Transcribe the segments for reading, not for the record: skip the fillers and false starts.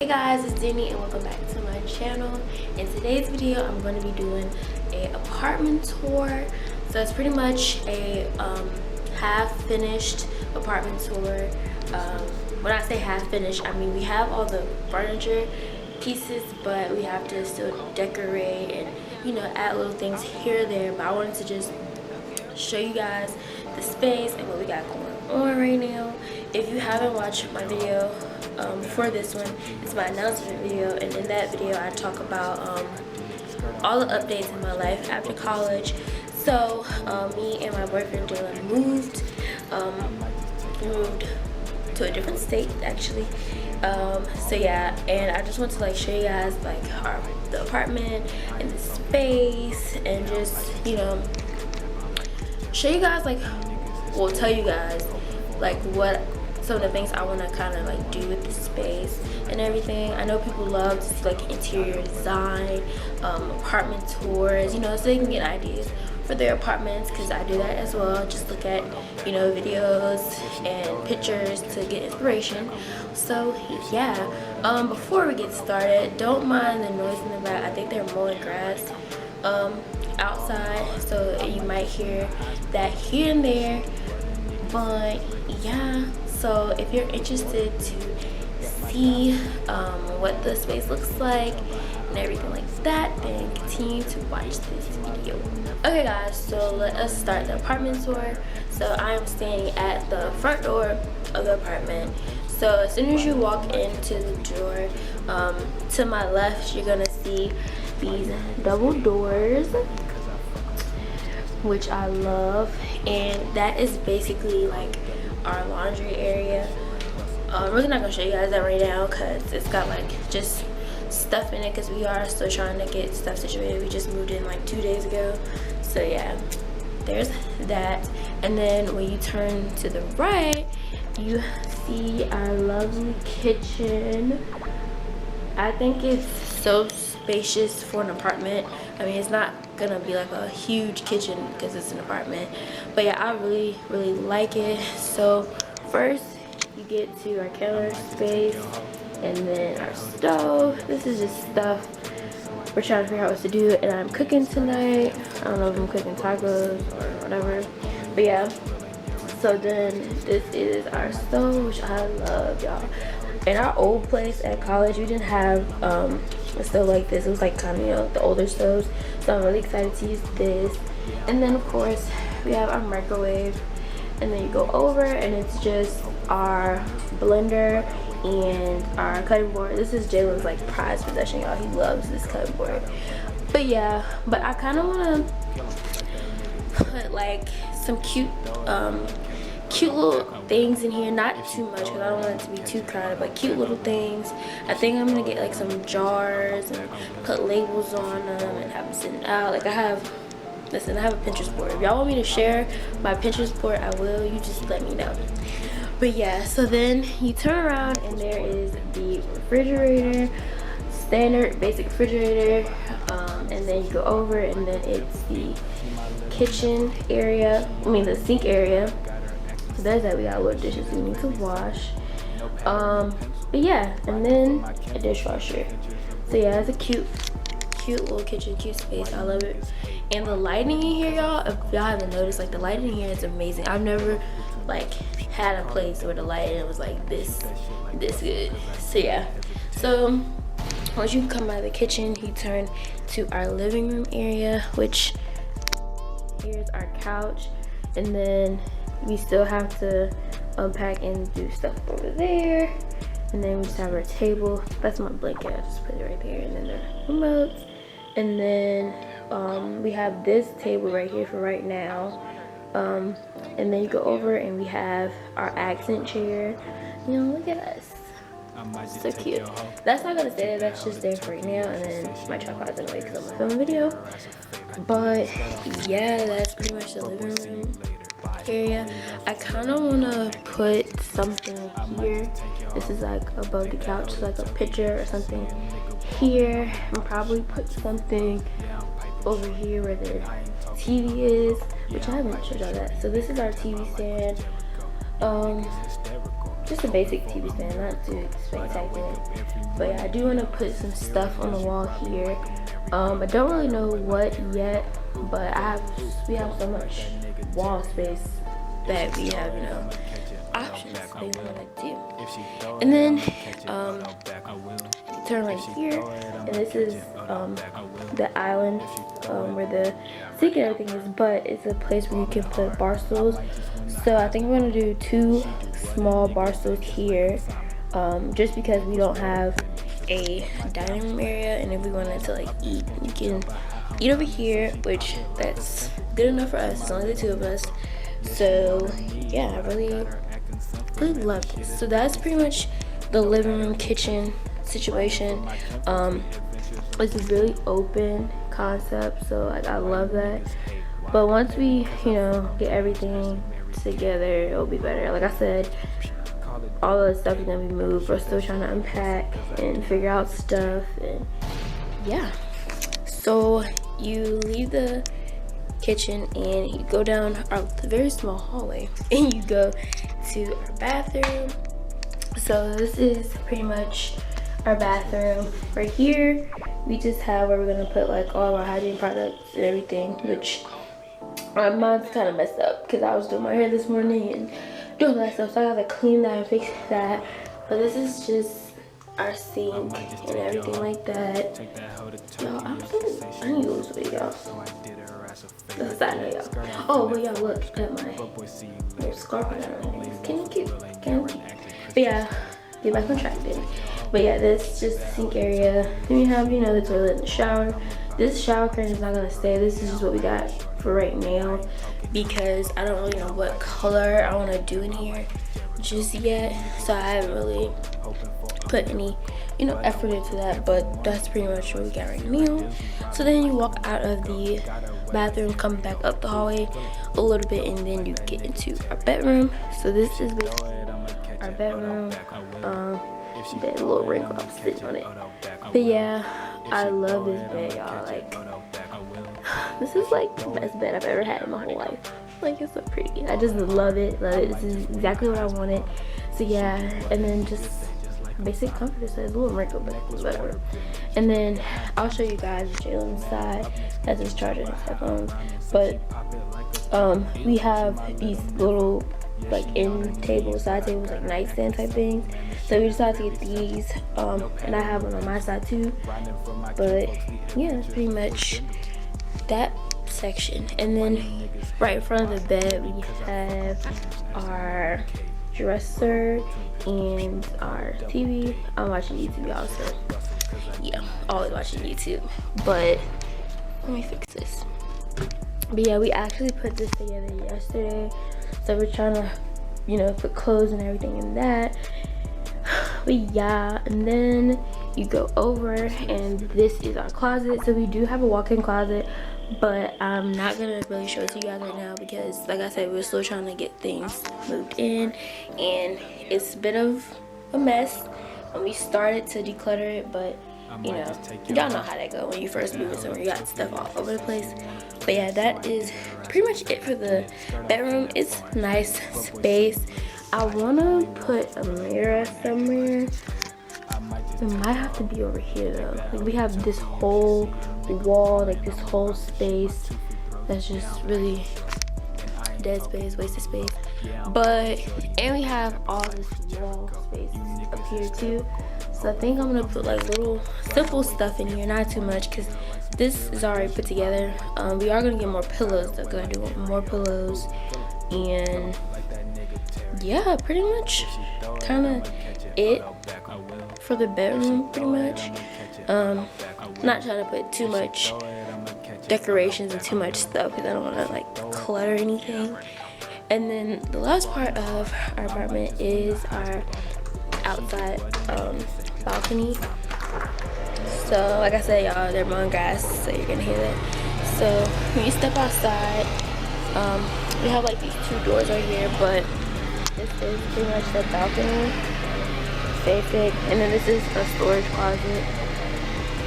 Hey guys, it's Denny and welcome back to my channel. In today's video, I'm going to be doing an apartment tour. So it's pretty much a half finished apartment tour. When I say half finished, I mean we have all the furniture pieces, but we have to still decorate and add little things here or there. But I wanted to just show you guys the space and what we got going on right now. If you haven't watched my video for this one, it's my announcement video, and in that video I talk about all the updates in my life after college. So me and my boyfriend Dylan moved to a different state actually. So yeah, and I just want to show you guys the apartment and the space, and just show you guys tell you guys what some of the things I want to kind of do with the space and everything. I know people love to see interior design, apartment tours, so they can get ideas for their apartments, because I do that as well. Just look at videos and pictures to get inspiration. So yeah, before we get started, don't mind the noise in the back. I think they're mowing grass outside, so you might hear that here and there. But yeah, so if you're interested to see what the space looks like and everything like that, then continue to watch this video. Okay guys, so let us start the apartment tour. So I am standing at the front door of the apartment. So as soon as you walk into the door, to my left you're gonna see these double doors, which I love, and that is basically our laundry area. I'm really not gonna show you guys that right now because it's got just stuff in it, because we are still trying to get stuff situated. We just moved in 2 days ago. So yeah, there's that. And then when you turn to the right, you see our lovely kitchen. I think it's so spacious for an apartment. I mean, it's not gonna be a huge kitchen because it's an apartment, but yeah, I really like it. So first you get to our counter space, and then our stove. This is just stuff we're trying to figure out what to do, and I'm cooking tonight. I don't know if I'm cooking tacos or whatever, but yeah. So then this is our stove, which I love, y'all. In our old place at college, we didn't have a stove like this. It was kind of the older stoves, so I'm really excited to use this. And then of course we have our microwave, and then you go over and it's just our blender and our cutting board. This is Jalen's prized possession, y'all. He loves this cutting board. But yeah, but I kind of want to put some cute little things in here, not too much because I don't want it to be too crowded, but cute little things. I think I'm gonna get some jars and put labels on them and have them sitting out. I have a Pinterest board. If y'all want me to share my Pinterest board, I will. You just let me know. But yeah, so then you turn around and there is the refrigerator, standard basic refrigerator, and then you go over and then it's the kitchen area, the sink area. So there's that. We got little dishes we need to wash, but yeah, and then a dishwasher. So yeah, it's a cute little kitchen, cute space. I love it. And the lighting in here, y'all, if y'all haven't noticed, the lighting in here is amazing. I've never had a place where the lighting was this good. So yeah, so once you come out of the kitchen, you turn to our living room area, which here's our couch, and then we still have to unpack and do stuff over there. And then we just have our table. That's my blanket. I just put it right there. And then the remotes. And then we have this table right here for right now. And then you go over and we have our accent chair. Look at us. So cute. That's not gonna stay there. That's just there for right now. And then my tripod's in the way because I'm gonna film a video. But yeah, that's pretty much the living room area. I kind of want to put something here. This is above the couch, a picture or something here, and probably put something over here where the TV is, which I haven't showed y'all that. So this is our TV stand. just a basic TV stand, not too spectacular. But yeah, I do want to put some stuff on the wall here. I don't really know what yet, but we have so much wall space that we have, you know, options that we want to do. And then turn right here, and this is the island where the sink and everything is, but it's a place where you can put bar stools. So I think we're gonna do 2 small bar stools here, just because we don't have a dining room area, and if we wanted to like eat, we can eat over here, which that's good enough for us. It's only the 2 of us. So yeah, I really love this. So that's pretty much the living room kitchen situation. It's a really open concept, so like I love that. But once we, you know, get everything together, it'll be better. Like I said, all the stuff is gonna be moved. We're still trying to unpack and figure out stuff, and yeah. So you leave the kitchen and you go down the very small hallway and you go to our bathroom. So this is pretty much our bathroom. Right here we just have where we're gonna put like all our hygiene products and everything, which mine's kind of messed up because I was doing my hair this morning and doing that stuff, so I gotta clean that and fix that. But this is just our sink and everything like that. Y'all, I need to lose weight, y'all. That's sad, y'all. Oh, but y'all, look at my little scarf I got on. It's kind of cute. But yeah, get back on track then. But yeah, this is just the sink area. Then we have, you know, the toilet and the shower. This shower curtain is not gonna stay. This is just what we got for right now because I don't really know what color I want to do in here just yet. So I haven't really put any, you know, effort into that. But that's pretty much what we got right now. So then you walk out of the bathroom, come back up the hallway a little bit, and then you get into our bedroom. So this is basically our bedroom. That little wrinkle I'm sitting on it. But yeah, I love this bed, y'all. Like, this is like the best bed I've ever had in my whole life. Like, it's so pretty. I just love it. This is exactly what I wanted. So yeah, and then just basic comfort. It says a little wrinkle, but whatever. And then I'll show you guys Jalen's side. Has his charger and his headphones. But we have these little like end tables, side tables, like nightstand type things. So we decided to get these, and I have one on my side too. But yeah, that's pretty much that section. And then right in front of the bed we have our dresser and our TV. I'm watching YouTube also. Yeah, always watching YouTube. But let me fix this. But yeah, we actually put this together yesterday. So we're trying to, you know, put clothes and everything in that. But yeah, and then you go over and this is our closet. So we do have a walk-in closet, but I'm not gonna really show it to you guys right now because like I said, we're still trying to get things moved in and it's a bit of a mess when we started to declutter it, but you know, y'all know how that go when you first move in somewhere. You got stuff all over the place. But yeah, that is pretty much it for the bedroom. It's nice space. I wanna put a mirror somewhere. It might have to be over here though. Like, we have this whole wall, like this whole space that's just really dead space, wasted space. But and we have all this wall space up here too. So I think I'm gonna put like little simple stuff in here, not too much, because this is already put together. We are gonna get more pillows. They're gonna do more pillows, and yeah, pretty much kind of it for the bedroom. Pretty much. Not trying to put too much decorations and too much stuff because I don't want to like clutter anything. And then the last part of our apartment is our outside balcony. So like I said, y'all, they're mowing grass, so you're gonna hear that. So when you step outside, we have like these 2 doors right here, but this is pretty much the balcony. Basic. And then this is a storage closet.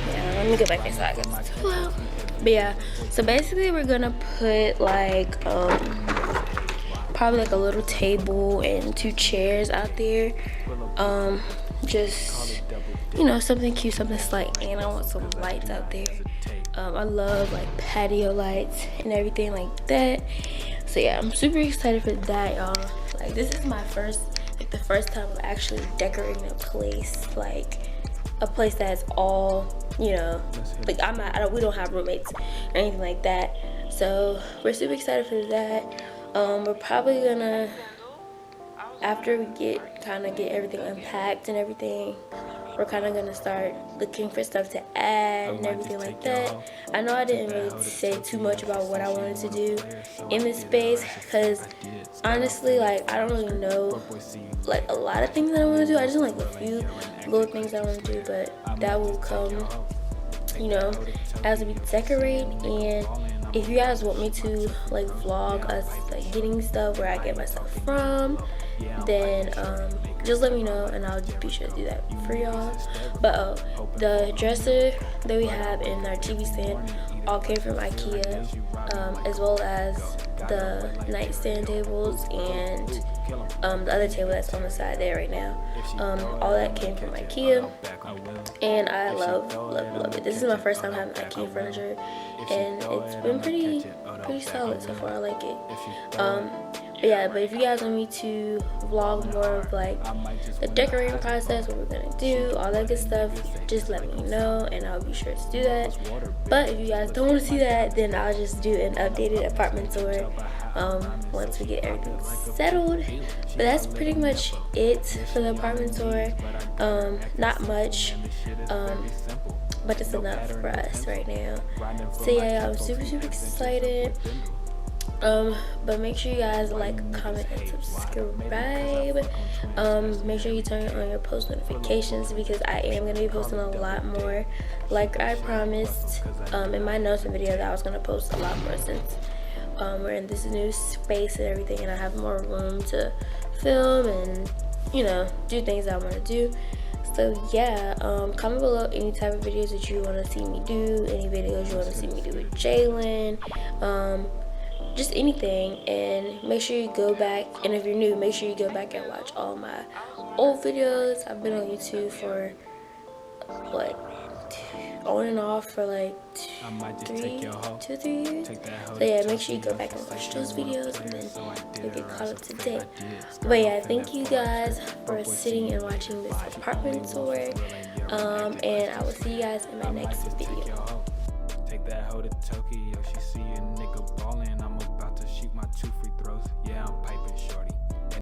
Yeah, let me get back inside because it's too loud. But yeah, so basically we're gonna put like probably like a little table and 2 chairs out there. Just, you know, something cute, something slight. And I want some lights out there. I love like patio lights and everything like that. So yeah, I'm super excited for that, y'all. Like, this is my first, like the first time I'm actually decorating a place, like a place that's all, you know, like we don't have roommates or anything like that. So we're super excited for that. We're probably gonna, after we get everything unpacked and everything, we're kind of gonna start looking for stuff to add and everything like that. I know I didn't really say too much about what I wanted to do in this space, because honestly, like, I don't really know like a lot of things that I want to do. I just like a few little things I want to do, but that will come, you know, as we decorate. And if you guys want me to like vlog us like getting stuff, where I get my stuff from, then just let me know and I'll be sure to do that for y'all. But the dresser that we have in our TV stand all came from IKEA, as well as the nightstand tables and the other table that's on the side there right now. All that came from IKEA, and I love it. This is my first time having IKEA furniture, and it's been pretty solid so far. I like it. But yeah, but if you guys want me to vlog more of like the decorating process, what we're gonna do, all that good stuff, just let me know and I'll be sure to do that. But if you guys don't want to see that, then I'll just do an updated apartment tour once we get everything settled. But that's pretty much it for the apartment tour. Not much, but it's enough for us right now. So yeah, I'm super excited. But make sure you guys like, comment, and subscribe. Make sure you turn on your post notifications, because I am going to be posting a lot more, like I promised in my notes and video that I was going to post a lot more, since we're in this new space and everything, and I have more room to film and, you know, do things I want to do. So yeah, comment below any type of videos that you want to see me do, any videos you want to see me do with Jalen, just anything. And make sure you go back, and if you're new, make sure you go back and watch all my old videos. I've been on YouTube for what, on and off for like 2-3 years. So yeah, make sure you go back and watch those videos, and then you'll get caught up to date. But yeah, thank you guys for sitting and watching this apartment tour, and I will see you guys in my next video. Take that hoe to Tokyo, she see you